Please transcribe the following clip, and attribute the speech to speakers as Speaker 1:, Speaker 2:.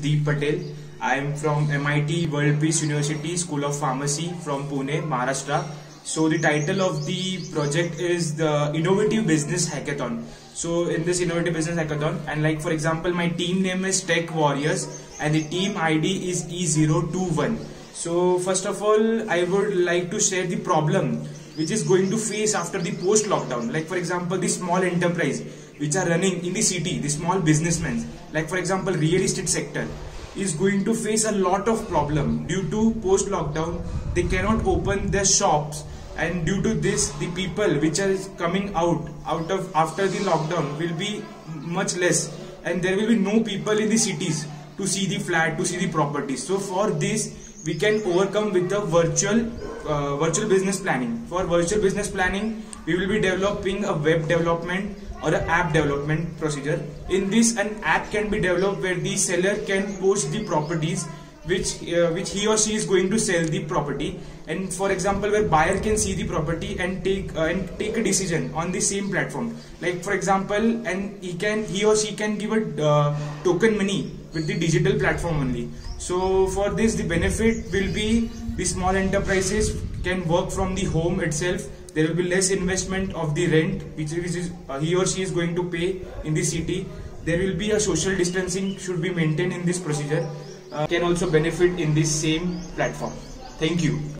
Speaker 1: Deep Patel. I am from MIT World Peace University School of Pharmacy from Pune, Maharashtra. So the title of the project is the Innovative Business Hackathon. So in this Innovative Business Hackathon, and like for example, my team name is Tech Warriors and the team ID is E021. So first of all, I would like to share the problem which is going to face after the post-lockdown. Like for example, the small enterprise which are running in the city, the small businessmen, like for example, real estate sector is going to face a lot of problem due to post-lockdown. They cannot open their shops, and due to this, the people which are coming out of after the lockdown will be much less, and there will be no people in the cities to see the flat, to see the properties. So for this, we can overcome with the virtual business planning. For virtual business planning, we will be developing a web development or an app development procedure. In this, an app can be developed where the seller can post the properties which he or she is going to sell the property, and for example, where buyer can see the property and take a decision on the same platform. Like for example, and he or she can give a token money with the digital platform only. So for this, the benefit will be the small enterprises can work from the home itself. There will be less investment of the rent which is he or she is going to pay in the city. There will be a social distancing should be maintained in this procedure. Can also benefit in this same platform. Thank you.